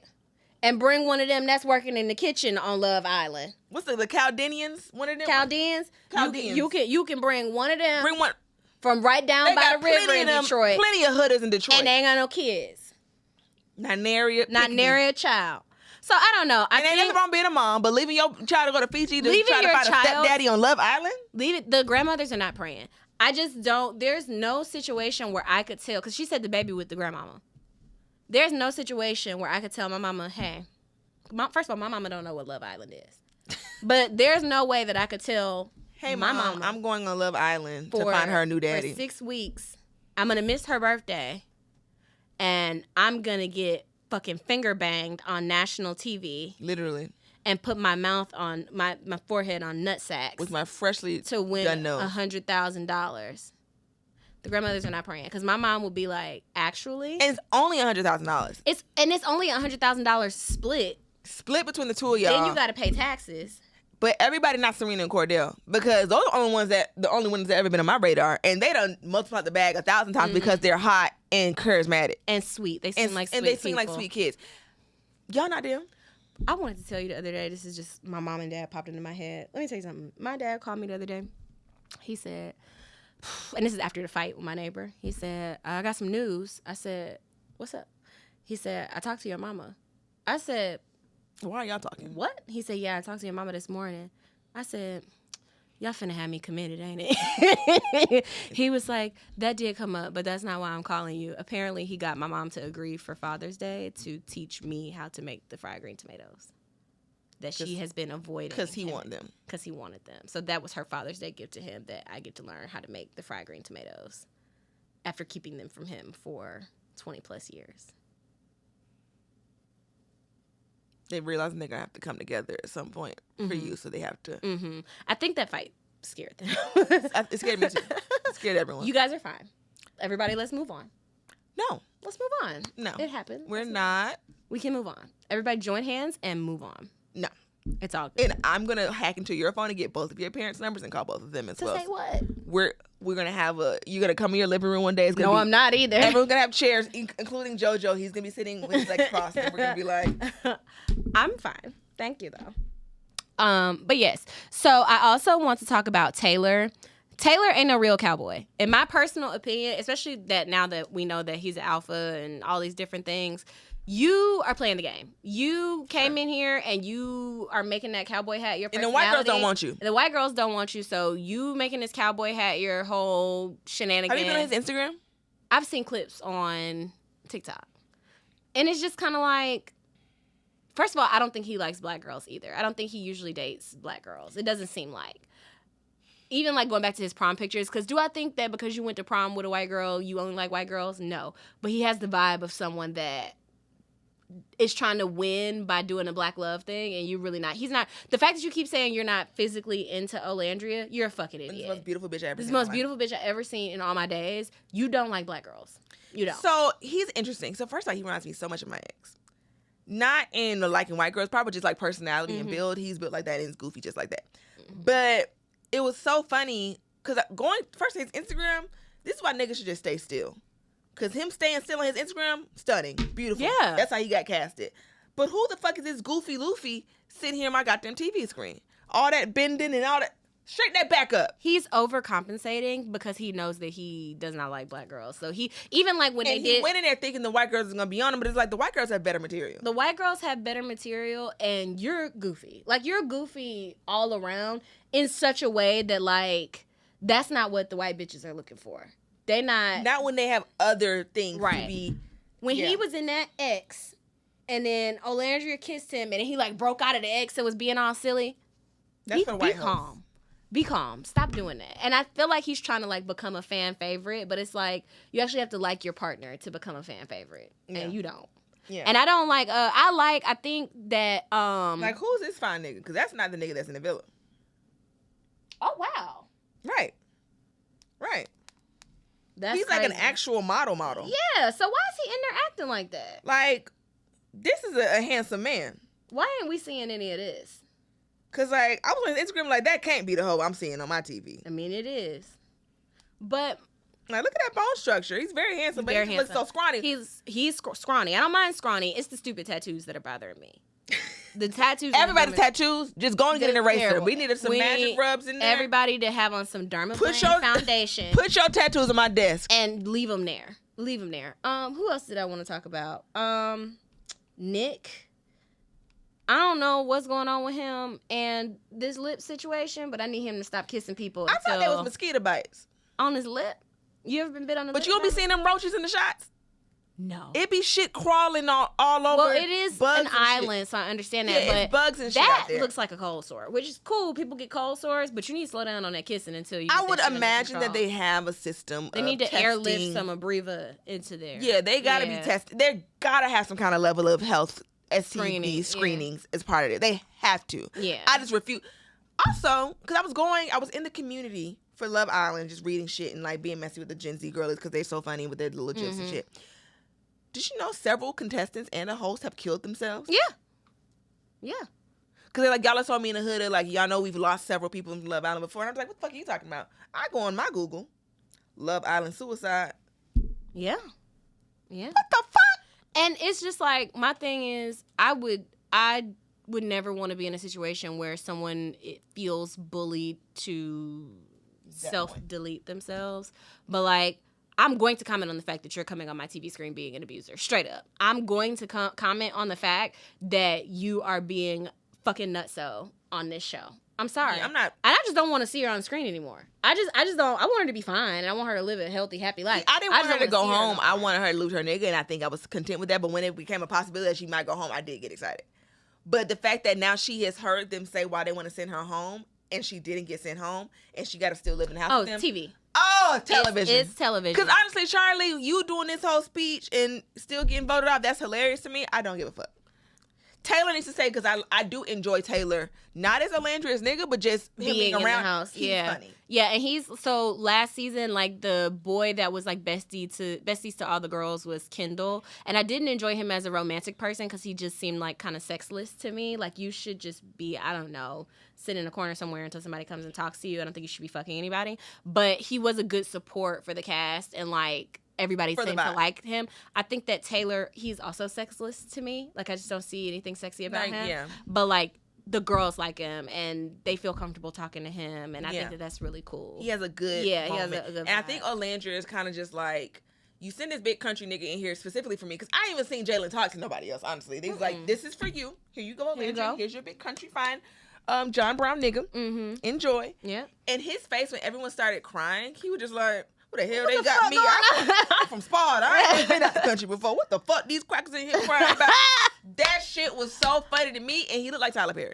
and bring one of them that's working in the kitchen on Love Island. What's the Chaldeans? One of them? Chaldeans? You can bring one of them. Bring one from right down by the river in Detroit. Plenty of hooders in Detroit. And they ain't got no kids. Not nary a child. So I don't know. Ain't nothing wrong being a mom, but leaving your child to go to Fiji to try to find a stepdaddy on Love Island? Leave it. The grandmothers are not praying. I just don't. There's no situation where I could tell, because she said the baby with the grandmama. There's no situation where I could tell my mama, hey, first of all, my mama don't know what Love Island is. But there's no way that I could tell, hey, my mama, I'm going on Love Island to find her a new daddy. For 6 weeks, I'm going to miss her birthday, and I'm going to get fucking finger banged on national TV. Literally. And put my mouth on my forehead on nutsacks. With my freshly to win done nose. $100,000. The grandmothers are not praying. Because my mom will be like, actually. And it's only $100,000. It's only $100,000 split. Split between the two of y'all. Then you got to pay taxes. But everybody not Serena and Cordell, because those are the only ones that ever been on my radar, and they done multiplied the bag 1,000 times because they're hot and charismatic and sweet. They seem like sweet and they seem people. like sweet kids. Y'all not them. I wanted to tell you the other day. This is just my mom and dad popped into my head. Let me tell you something. My dad called me the other day. He said, and this is after the fight with my neighbor. He said, I got some news. I said, what's up? He said, I talked to your mama. I said, why are y'all talking? What? He said, yeah, I talked to your mama this morning. I said, y'all finna have me committed, ain't it? He was like, that did come up, but that's not why I'm calling you. Apparently, he got my mom to agree for Father's Day to teach me how to make the fried green tomatoes that she has been avoiding. Because he wanted them. Because he wanted them. So that was her Father's Day gift to him, that I get to learn how to make the fried green tomatoes after keeping them from him for 20 plus years. They realize they're gonna have to come together at some point for you, so they have to. Mm-hmm. I think that fight scared them. It scared me too. It scared everyone. You guys are fine. Everybody, let's move on. No. Let's move on. No. It happened. We're not. We can move on. Everybody join hands and move on. No. It's all good. And I'm going to hack into your phone and get both of your parents' numbers and call both of them as well. To say what? We're going to have you're going to come in your living room one day. It's gonna No, be, I'm not either. Everyone's going to have chairs, including JoJo. He's going to be sitting with his legs crossed and we're going to be like. I'm fine. Thank you, though. But yes. So I also want to talk about Taylor. Taylor ain't no real cowboy. In my personal opinion, especially that now that we know that he's an alpha and all these different things, you are playing the game. You came in here and you are making that cowboy hat your personality. And the white girls don't want you. The white girls don't want you, so you making this cowboy hat your whole shenanigans. Have you been on his Instagram? I've seen clips on TikTok. And it's just kind of like, first of all, I don't think he likes black girls either. I don't think he usually dates black girls. It doesn't seem like. Even like going back to his prom pictures, because do I think that because you went to prom with a white girl, you only like white girls? No. But he has the vibe of someone that is trying to win by doing a black love thing, and you're really not. He's not. The fact that you keep saying you're not physically into Olandria, you're a fucking idiot. This is the most beautiful bitch I ever seen. This is the most beautiful bitch I ever seen in all my days. You don't like black girls. You don't. So he's interesting. So first of all, he reminds me so much of my ex. Not in the liking white girls, probably just like personality and build. He's built like that and he's goofy just like that. But it was so funny because going first to his Instagram, this is why niggas should just stay still. Because him staying still on his Instagram, stunning, beautiful. Yeah. That's how he got casted. But who the fuck is this goofy Luffy sitting here on my goddamn TV screen? All that bending and all that. Straighten that back up. He's overcompensating because he knows that he does not like black girls. So he, even like when And he went in there thinking the white girls was going to be on him, but it's like the white girls have better material. the white girls have better material and you're goofy. Like you're goofy all around in such a way that like, that's not what the white bitches are looking for. They Not when they have other things Right. to be. When Yeah. he was in that X, and then Olandria kissed him, and then he like broke out of the X and was being all silly. That's for the white be hoes. calm. Be calm. Stop doing that. And I feel like he's trying to like become a fan favorite, but it's like you actually have to like your partner to become a fan favorite, and you don't. Yeah. And I don't like. I think that. Like, who's this fine nigga? Because that's not the nigga that's in the villa. Oh wow. Right. Right. That's He's like an crazy. actual model. Yeah. So why is he in there acting like that? Like, this is a handsome man. Why ain't we seeing any of this? Because, like, I was on his Instagram like, that can't be the hoe I'm seeing on my TV. I mean, it is. But Like, look at that bone structure. He's very handsome, but very he looks so scrawny. He's scrawny. I don't mind scrawny. It's the stupid tattoos that are bothering me. The tattoos. Everybody's tattoos, just go and get an They're eraser. terrible. We needed some We magic need rubs in there. Everybody to have on some dermaplane Put your- foundation Put your tattoos on my desk. and leave them there. Leave them there. Who else did I want to talk about? Nick. I don't know what's going on with him and this lip situation, but I need him to stop kissing people I thought that was mosquito bites. on his lip. You ever been bit on the lip? But you don't be Mama? seeing them roaches in the shots? No. It be shit crawling all over. Well, it is bugs an and shit. island, so I understand that. Yeah, but it's bugs and shit that out there. looks like a cold sore, which is cool. People get cold sores, but you need to slow down on that kissing until you. I get would that shit under imagine that control. they have a system. They of need to airlift testing. some Abreva into there. Yeah, they gotta be tested. They gotta have some kind of level of health STD screenings as part of it. They have to. Yeah. I just refuse. Also, because I was in the community for Love Island, just reading shit and like being messy with the Gen Z girlies because they're so funny with their little gifs and shit. Did you know several contestants and a host have killed themselves? Yeah. Yeah. Because they're like, y'all saw me in the hood. They're like, y'all know we've lost several people in Love Island before. And I was like, what the fuck are you talking about? I go on my Google, Love Island suicide. Yeah. Yeah. What the fuck? And it's just like, my thing is, I would never want to be in a situation where someone feels bullied to self-delete themselves. But like, I'm going to comment on the fact that you're coming on my TV screen being an abuser. Straight up. I'm going to comment on the fact that you are being fucking nutso on this show. I'm sorry. Yeah, I'm not. And I just don't want to see her on screen anymore. I just don't. I want her to be fine, and I want her to live a healthy, happy life. I didn't want just her to don't go wanna see home. no I more. wanted her to lose her nigga, and I think I was content with that. But when it became a possibility that she might go home, I did get excited. But the fact that now she has heard them say why they want to send her home, and she didn't get sent home, and she got to still live in the house Oh, with them. TV. Oh, television. It's television. Because honestly, Charlie, you doing this whole speech and still getting voted off, that's hilarious to me. I don't give a fuck. Taylor needs to say, because I do enjoy Taylor, not as a Landry's nigga, but just him being in around. the house. He's funny. Yeah, and he's so last season, like the boy that was like besties to all the girls was Kendall, and I didn't enjoy him as a romantic person because he just seemed like kind of sexless to me. Like you should just be, I don't know, sit in a corner somewhere until somebody comes and talks to you. I don't think you should be fucking anybody, but he was a good support for the cast and like. Everybody seemed to like him. I think that Taylor, he's also sexless to me. Like, I just don't see anything sexy about him. Yeah. But, like, the girls like him, and they feel comfortable talking to him, and I think that that's really cool. He has a good moment. He has a good vibe. And I think Olandra is kind of just like, you send this big country nigga in here specifically for me, because I ain't even seen Jalen talk to nobody else, honestly. They was like, this is for you. Here you go, Olandra. Here's your big country fine John Brown nigga. Mm-hmm. Enjoy. Yeah. And his face when everyone started crying, he was just like, what the hell they got me? I'm from Sparta. I ain't been out the country before. What the fuck these crackers in here crying about? That shit was so funny to me, and he looked like Tyler Perry.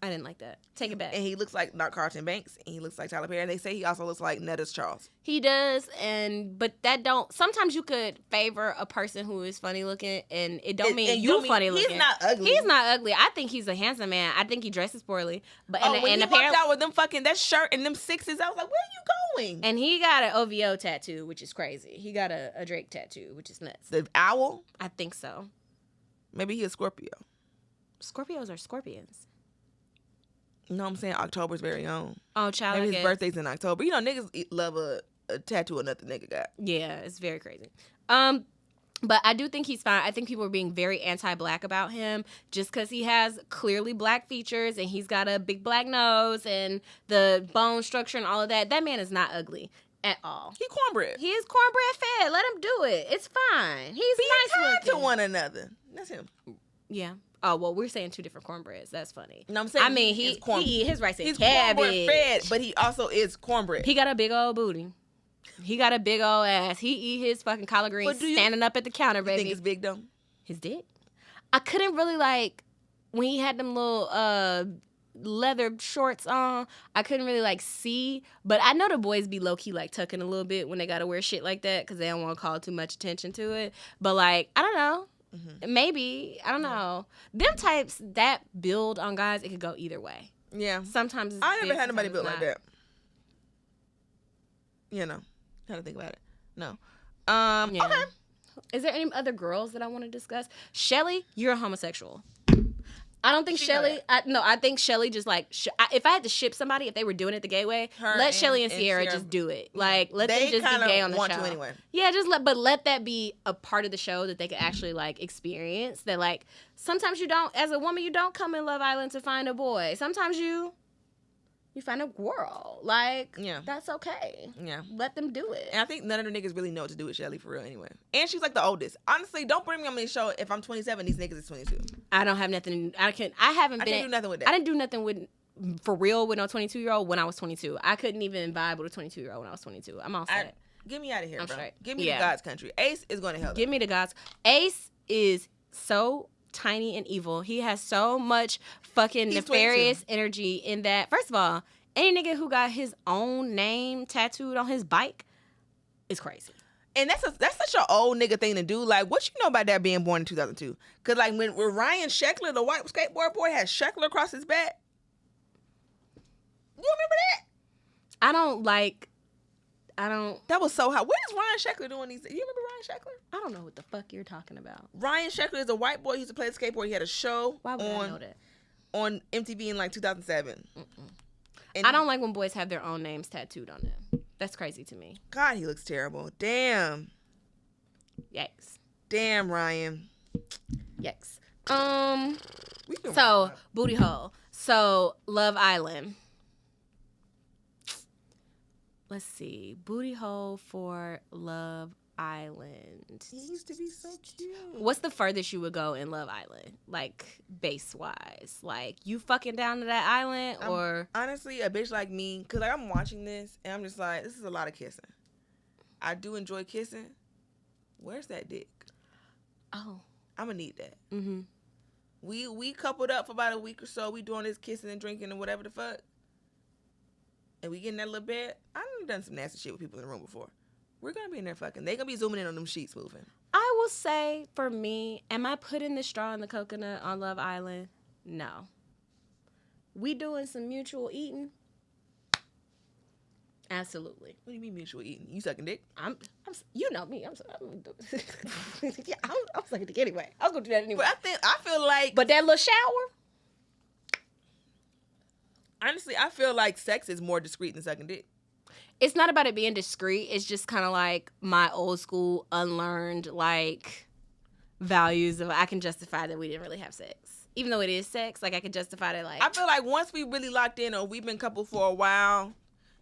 I didn't like that. Take it back. And he looks like not Carlton Banks, and he looks like Tyler Perry. And they say he also looks like Netta's Charles. He does, but that don't. Sometimes you could favor a person who is funny looking, and it don't mean you funny looking. He's not ugly. He's not ugly. I think he's a handsome man. I think he dresses poorly. But when he walked out with them fucking that shirt and them sixes, I was like, where are you going? And he got an OVO tattoo, which is crazy. He got a Drake tattoo, which is nuts. The owl? I think so. Maybe he's a Scorpio. Scorpios are scorpions. No, I'm saying October's very own. Oh, child. Maybe his birthday's in October. You know, niggas love a tattoo another nigga got. Yeah, it's very crazy. But I do think he's fine. I think people are being very anti-black about him just because he has clearly black features and he's got a big black nose and the bone structure and all of that. That man is not ugly at all. He cornbread. He is cornbread fed. Let him do it. It's fine. He's nice looking. To one another. That's him. Yeah. Oh, well, we're saying two different cornbreads. That's funny. No, I'm saying I mean, he eat his rice and he's cabbage. Cornbread fed, but he also is cornbread. He got a big old booty. He got a big old ass. He eat his fucking collard greens standing up at the counter, baby. You think it's big, though? His dick? I couldn't really, like, when he had them little leather shorts on, I couldn't really, like, see. But I know the boys be low-key, like, tucking a little bit when they got to wear shit like that because they don't want to call too much attention to it. But, like, I don't know. Mm-hmm. Maybe. I don't know. Them types that build on guys, it could go either way. Yeah. Sometimes it's I never had nobody built like that. You know. How to think about it. No. Yeah. Okay. Is there any other girls that I want to discuss? Shelly, you're a homosexual. I don't think Shelly. I think Shelly just like. If I had to ship somebody, if they were doing it the gay way, let Shelly and Sierra just do it. Like let them just be gay on the show. To anyway. Yeah, let that be a part of the show that they could actually like experience. That like sometimes you don't, as a woman, you don't come in Love Island to find a boy. Sometimes you find a girl. Like, that's okay. Yeah. Let them do it. And I think none of the niggas really know what to do with Shelly for real anyway. And she's like the oldest. Honestly, don't bring me on this show if I'm 27, these niggas is 22. I don't have nothing. I can't do nothing with that. I didn't do nothing with, for real, with no 22-year-old when I was 22. I couldn't even vibe with a 22-year-old when I was 22. I'm all set. Get me out of here, I'm bro. straight. Give me the God's country. Ace is going to help. Give me the God's. Ace is so tiny and evil. He has so much fucking nefarious energy in that. First of all, any nigga who got his own name tattooed on his bike is crazy. And that's such an old nigga thing to do. Like, what you know about that being born in 2002? Because, like, when Ryan Sheckler, the white skateboard boy, had Sheckler across his back. You remember that? That was so hot. What is Ryan Sheckler doing these days? You remember Ryan Sheckler? I don't know what the fuck you're talking about. Ryan Sheckler is a white boy who used to play skateboard. He had a show I know that? On MTV in, like, 2007. And I don't like when boys have their own names tattooed on them. That's crazy to me. God, he looks terrible. Damn. Yikes. Damn, Ryan. Yikes. So, booty hole. So, Love Island. Let's see. Booty hole for Love Island. He used to be so cute. What's the furthest you would go in Love Island? Like, base-wise? Like, you fucking down to that island, or? Honestly, a bitch like me, because like, I'm watching this, and I'm just like, this is a lot of kissing. I do enjoy kissing. Where's that dick? Oh. I'm going to need that. Mm-hmm. We coupled up for about a week or so. We doing this kissing and drinking and whatever the fuck. And we get in that little bed. I've done some nasty shit with people in the room before. We're going to be in there fucking. They going to be zooming in on them sheets moving. I will say, for me, am I putting the straw in the coconut on Love Island? No. We doing some mutual eating? Absolutely. What do you mean mutual eating? You sucking dick? You know me. I'm sucking dick anyway. I was gonna do that anyway. But I feel like, But that little shower, honestly, I feel like sex is more discreet than sucking dick. it's not about it being discreet. It's just kind of like my old school, unlearned like values of I can justify that we didn't really have sex, even though it is sex. Like I can justify that. Like I feel like once we really locked in or we've been couple for a while,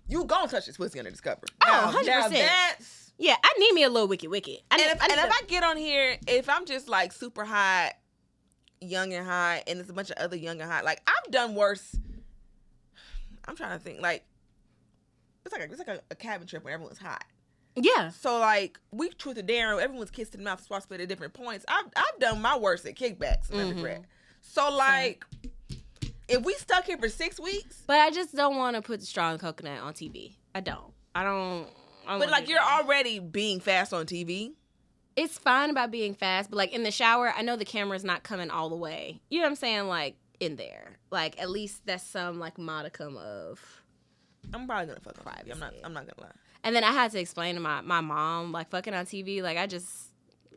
you gonna touch this pussy under this cover. Oh, 100%. Now that's... Yeah, I need me a little wicked. And if I get on here, if I'm just like super hot, young and hot, and there's a bunch of other young and hot, like I've done worse. I'm trying to think. Like it's like a cabin trip where everyone's hot. Yeah. So like we truth or dare, everyone's kissed in the mouth, swap split at different points. I've done my worst at kickbacks and undergrad. So like, if we stuck here for 6 weeks, But I just don't want to put the straw in the coconut on TV. I don't. But like you're already being fast on TV. It's fine about being fast, but like in the shower, I know the camera's not coming all the way. You know what I'm saying? Like in there, like at least that's some like modicum of. I'm probably gonna fuck on TV. Privacy. I'm not gonna lie. And then I had to explain to my mom, like fucking on TV, like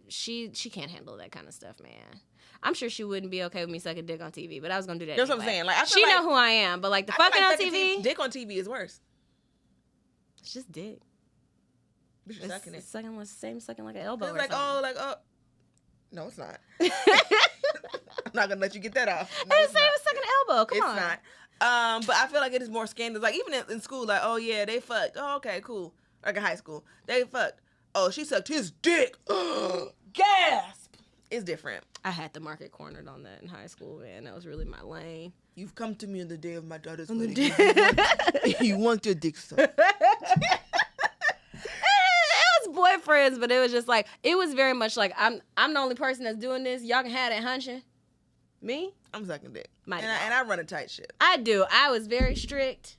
she can't handle that kind of stuff, man. I'm sure she wouldn't be okay with me sucking dick on TV, but I was gonna do that. That's anyway. what I'm saying. Like I feel She like, know who I am, but like the I feel fucking like on TV, dick on TV is worse. it's just dick. But you're sucking it. It's sucking like an elbow. It's Or like something. no, it's not. I'm not gonna let you get that off. No, I it's didn't say it not. was sucking an elbow. Come It's on. not. But I feel like it is more scandalous. Like even in school, like, oh yeah, they fucked. Oh, okay, cool. Like in high school, they fucked. Oh, she sucked his dick. Gasp. It's different. I had the market cornered on that in high school, man. That was really my lane. You've come to me on the day of my daughter's On the wedding. day- You want your dick sucked. It was boyfriends, but it was just like it was very much like I'm the only person that's doing this. Y'all can have that hunching. Me? I'm sucking dick. Might And I run a tight ship. I do. I was very strict.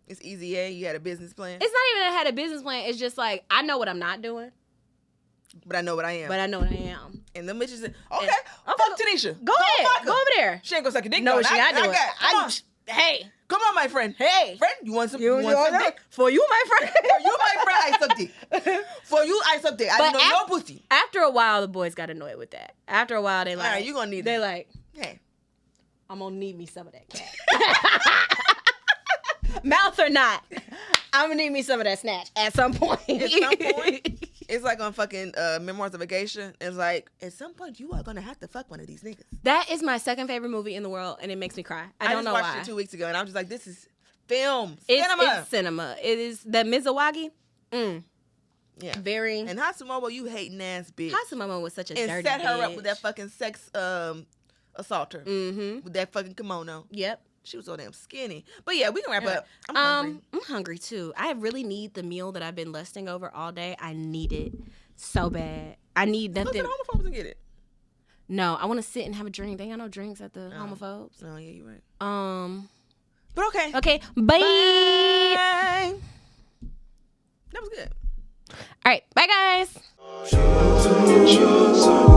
It's easy, eh? You had a business plan. It's not even that I had a business plan. It's just like I know what I'm not doing, But I know what I am. but I know what I am. And them bitches, okay, And- fuck Tanisha. Go ahead. fuck her. Go over there. She ain't gonna suck a dick. No, though. she not doing. Come on. Hey, Come on, my friend. hey. Friend, you want some? You want some dick? for you, my friend. For you, my friend, I suck dick. For you, I suck dick. I But know no pussy. After a while, the boys got annoyed with that. After a while, they like, All right, you gonna need They it. like, Hey, I'm gonna need me some of that cat. Mouth or not, I'm gonna need me some of that snatch at some point. at some point, it's like on fucking Memoirs of Vacation. It's like at some point you are gonna have to fuck one of these niggas. That is my second favorite movie in the world, and it makes me cry. I don't just know watched why. it 2 weeks ago, and I'm just like, this is film, It's cinema. It's cinema. It is the Mizawagi. Yeah. Very. And Hatsumomo, you hating ass bitch. Hatsumomo was such a And dirty set her up bitch. with that fucking sex assaulter. Mm-hmm. With that fucking kimono. Yep. She was so damn skinny. But yeah, we can wrap up. I'm hungry. I'm hungry too. I really need the meal that I've been lusting over all day. I need it so bad. I need Go to nothing. the homophobes and get it. No, I want to sit and have a drink. They ain't got no drinks at the homophobes. Oh, yeah, you're right. But okay. Okay. Bye. Bye. That was good. All right. Bye, guys. Shout out to the